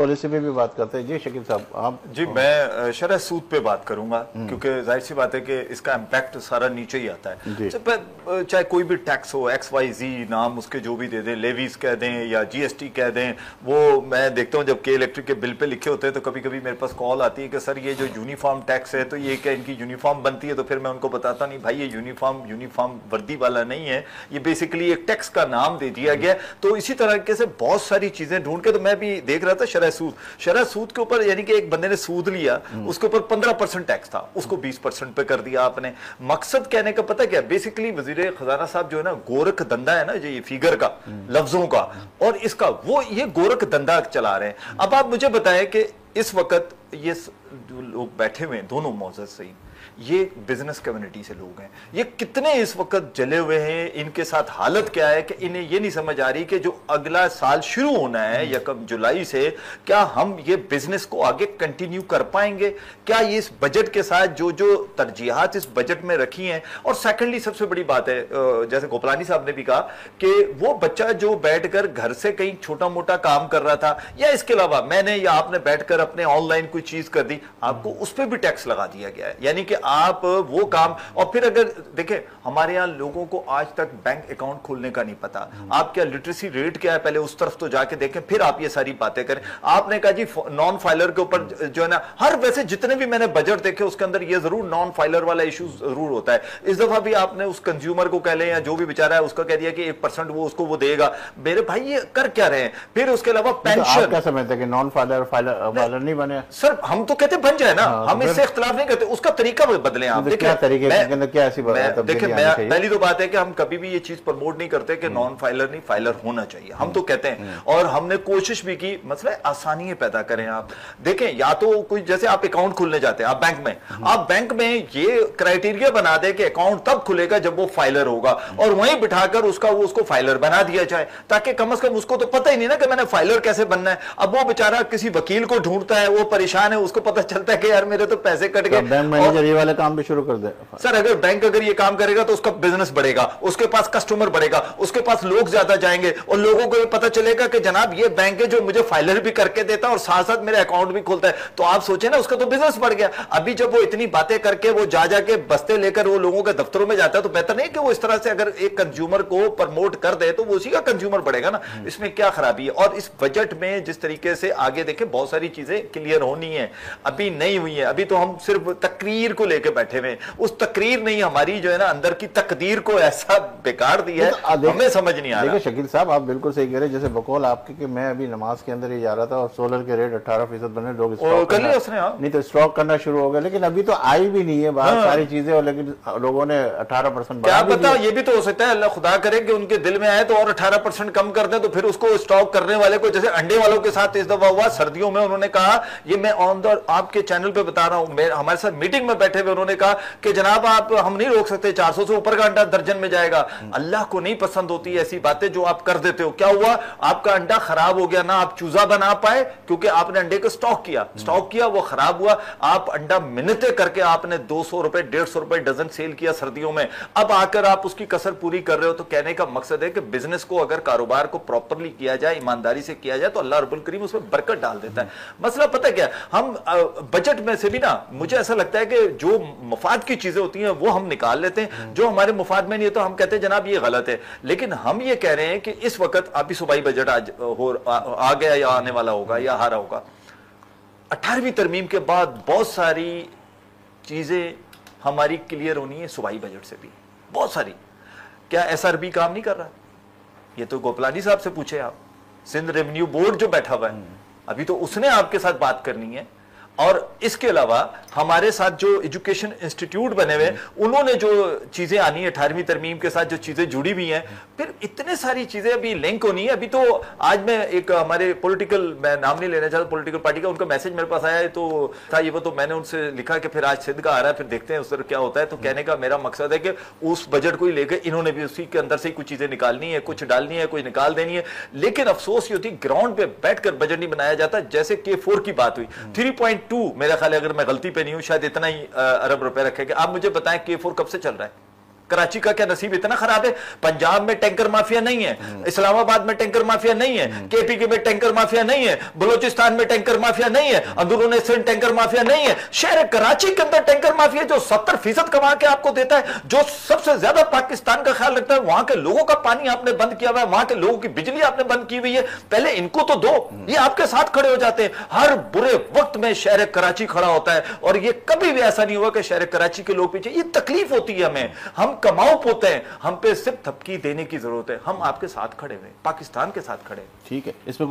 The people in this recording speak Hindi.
पॉलिसी पे भी बात करते हैं। जी शकील साहब आप। जी मैं शरह सूद पे बात करूंगा क्योंकि जाहिर सी बात है कि इसका इम्पैक्ट सारा नीचे ही आता है। चाहे कोई भी टैक्स हो, XYZ नाम उसके जो भी दे दें, लेवीज कह दें या GST कह दें, वो मैं देखता हूँ जब के इलेक्ट्रिक के बिल पे लिखे होते हैं तो कभी कभी मेरे पास कॉल आती है कि सर ये जो यूनिफॉर्म टैक्स है तो ये क्या इनकी यूनिफॉर्म बनती है? तो फिर मैं उनको बताता नहीं भाई ये यूनिफॉर्म वर्दी वाला नहीं है, ये बेसिकली एक टैक्स का नाम दे दिया गया। तो इसी तरीके से बहुत सारी चीजें ढूंढ के तो मैं भी देख रहा था शरह सूद के ऊपर, यानी कि एक बंदे ने सूद लिया उसके ऊपर 15% टैक्स था, उसको 20% पे कर दिया आपने। मकसद कहने का पता क्या, बेसिकली वजीर खजाना साहब जो है ना, गोरख धंधा है ना जो ये फिगर का, लफ्जों का और इसका, वो ये गोरख धंधा चला रहे हैं। अब आप मुझे बताएं कि इस वक्त ये लोग बैठे हुए हैं दोनों मौजूद सही, ये बिजनेस कम्युनिटी से लोग हैं, ये कितने इस वक्त जले हुए हैं, इनके साथ हालत क्या है कि इन्हें ये नहीं समझ आ रही कि जो अगला साल शुरू होना है 1 जुलाई से, क्या हम ये बिजनेस को आगे कंटिन्यू कर पाएंगे? क्या ये इस बजट के साथ जो जो तरजीहात इस बजट में रखी हैं? और सेकेंडली सबसे बड़ी बात है, जैसे गोपलानी साहब ने भी कहा कि वो बच्चा जो बैठकर घर से कहीं छोटा मोटा काम कर रहा था, या इसके अलावा मैंने या आपने बैठकर अपने ऑनलाइन कोई चीज कर दी, आपको उस पर भी टैक्स लगा दिया गया है। यानी कि आप वो काम, और फिर अगर देखें हमारे यहां लोगों को आज तक बैंक अकाउंट खोलने का नहीं पता, आप क्या लिटरेसी रेट क्या है पहले उस तरफ तो जाके देखें, फिर आप ये सारी बातें करें। आपने कहा जी नॉन फाइलर के ऊपर जो है ना, हर वैसे जितने भी मैंने बजट देखे उसके अंदर ये जरूर नॉन फाइलर वाला इशू जरूर होता है। इस दफा भी आपने उस कंज्यूमर को कह लें या जो भी बेचारा है उसका कह दिया कि 1% वो उसको वो देगा। मेरे भाई ये कर क्या रहे हैं? फिर उसके अलावा पेंशन, तो क्या समझते हैं कि नॉन फाइलर नहीं बने? सर हम तो कहते बन जाए ना, हम इससे इख्तिलाफ नहीं करते, उसका तरीका बदलें आप। देखिए पहली तो बात है कि हम कभी भी ये चीज प्रमोट नहीं करते कि नॉन फाइलर नहीं, फाइलर होना चाहिए, हम तो कहते हैं। और हमने कोशिश भी की, मसला आसानी पैदा करें। आप देखें, या तो कोई जैसे आप अकाउंट खोलने जाते हैं, आप बैंक में ये क्राइटेरिया बना दे कि अकाउंट तब खुलेगा जब वो फाइलर होगा, और वहीं बिठाकर उसको फाइलर बना दिया जाए, ताकि कम से कम उसको तो पता ही नहीं ना कि मैंने फाइलर कैसे बनना है। अब वो बेचारा किसी वकील को ढूंढता है, वो परेशान है, उसको पता चलता है कि यार मेरे तो पैसे कट गए। बैंक मैनेजर ये वाले काम भी शुरू कर दे। सर अगर बैंक ये काम करेगा तो उसका बिजनेस बढ़ेगा, उसके पास कस्टमर बढ़ेगा, उसके पास लोग ज्यादा जाएंगे, और लोगों को ये पता चलेगा कि जनाब ये बैंक है जो मुझे फाइलर भी करके देता है और साथ साथ मेरा अकाउंट भी खोलता है। तो आप सोचे ना, उसका तो बिजनेस बढ़ गया। अभी जब वो इतनी बातें करके वो जाके बस्ते लेकर वो लोगों के दफ्तरों में जाता है, तो बेहतर नहीं कि वो इस तरह से अगर एक कंज्यूमर को प्रमोट कर दे तो वो उसी का कंज्यूमर बढ़ेगा ना, इसमें क्या खराबी है? और इस बजट में जिस तरीके से आगे देखें बहुत सारी चीजें क्लियर होनी है, अभी नहीं हुई है। अभी तो हम सिर्फ तकरीर को लेकर बैठे हुए, उस तकरीर नहीं हमारी जो है ना अंदर की तकदीर को ऐसा बेकार दिया है, हमें समझ नहीं आ रहा। देखिए शकील साहब आप बिल्कुल सही कह रहे हैं, जैसे बकौल आपके कि मैं अभी नमाज के अंदर ही जा रहा था और सोलर के रेट 18% बने, लोग कर लिया उसने, नहीं तो स्टॉक करना शुरू हो गया, लेकिन अभी तो आई भी नहीं है बाहर सारी चीजें, और लेकिन लोगों ने 18% क्या पता, ये भी तो हो सकता है अल्लाह खुदा करे कि उनके दिल में आए तो और 18% कम कर दें, तो फिर उसको स्टॉक करने वाले को, जैसे अंडे वालों के साथ इस दफा हुआ सर्दियों में, उन्होंने कहा, ये मैं ऑन द आपके चैनल पे बता रहा हूं, हमारे साथ मीटिंग में बैठे हुए उन्होंने कहा कि जनाब आप, हम नहीं रोक सकते, 400 से ऊपर का अंडा दर्जन में जाएगा। अल्लाह को नहीं पसंद होती ऐसी बातें जो आप कर देते हो। क्या हुआ, आपका अंडा खराब हो गया ना, आप चूजा बना पाए क्योंकि आपने अंडे को स्टॉक किया, वो खराब हुआ, आप अंडा मिन्नतें करके आपने 200 रुपए 150 रुपए डजन सेल किया सर्दियों में, अब आकर आप उसकी कसर पूरी कर रहे हो। तो कहने का मकसद है कि बिजनेस को अगर कारोबार को प्रॉपरली किया जाए, ईमानदारी से किया जाए, तो अल्लाह रब्बुल करीम उसमें बरकत डाल देता है। मसला पता क्या, हम बजट में से भी ना, मुझे ऐसा लगता है कि जो मफाद की चीजें होती हैं वो हम निकाल लेते हैं, जो हमारे मुफाद में नहीं है तो हम कहते हैं जनाब ये गलत है। लेकिन हम ये कह रहे हैं कि इस वक्त अभी सूबाई बजट आज आ गया या आने वाला होगा या हारा होगा, 18वीं तरमीम के बाद बहुत सारी चीजें हमारी क्लियर होनी है सूबाई बजट से भी, बहुत सारी। क्या SRB काम नहीं कर रहा? ये तो गोपलानी साहब से पूछे आप, सिंध रेवेन्यू बोर्ड जो बैठा हुआ है, अभी तो उसने आपके साथ बात करनी है। और इसके अलावा हमारे साथ जो एजुकेशन इंस्टीट्यूट बने हुए, उन्होंने जो चीजें आनी है 18वीं तरमीम के साथ, जो चीजें जुड़ी हुई हैं, फिर इतने सारी चीजें अभी लिंक होनी है। अभी तो आज मैं एक हमारे पॉलिटिकल, मैं नाम नहीं लेना चाहता, पॉलिटिकल पार्टी का, उनका मैसेज मेरे पास आया है, तो था ये, वो तो मैंने उनसे लिखा कि फिर आज सिद्ध का आ रहा है, फिर देखते हैं उस तरह क्या होता है। तो कहने का मेरा मकसद है कि उस बजट को ही लेकर इन्होंने भी उसी के अंदर से कुछ चीजें निकालनी है, कुछ डालनी है, कुछ निकाल देनी है। लेकिन अफसोस ये होती, ग्राउंड पे बैठकर बजट नहीं बनाया जाता। जैसे K4 की बात हुई, 3.2 मेरा ख्याल है, अगर मैं गलती पे नहीं हूं, शायद इतना ही अरब रुपए रखेंगे। आप मुझे बताएं K4 कब से चल रहा है? कराची का क्या नसीब इतना खराब है? पंजाब में टैंकर माफिया नहीं है, इस्लामाबाद में टैंकर माफिया नहीं है, केपीके में टैंकर माफिया नहीं है, बलोचिस्तान में टैंकर माफिया नहीं है, अंदरूनी सिंध टैंकर माफिया नहीं है। शहर कराची के अंदर टैंकर माफिया जो 70% कमा के आपको देता है, जो सबसे ज्यादा पाकिस्तान का ख्याल रखता है, वहां के लोगों का पानी आपने बंद किया हुआ है, वहां के लोगों की बिजली आपने बंद की हुई है। पहले इनको तो दो, ये आपके साथ खड़े हो जाते हैं। हर बुरे वक्त में शहर कराची खड़ा होता है, और ये कभी भी ऐसा नहीं हुआ कि शहर कराची के लोग पीछे। ये तकलीफ होती है हमें, हम कमाओ पोते हैं, हम पे सिर्फ थपकी देने की जरूरत है। हम आपके साथ खड़े हुए, पाकिस्तान के साथ खड़े। ठीक है, इसमें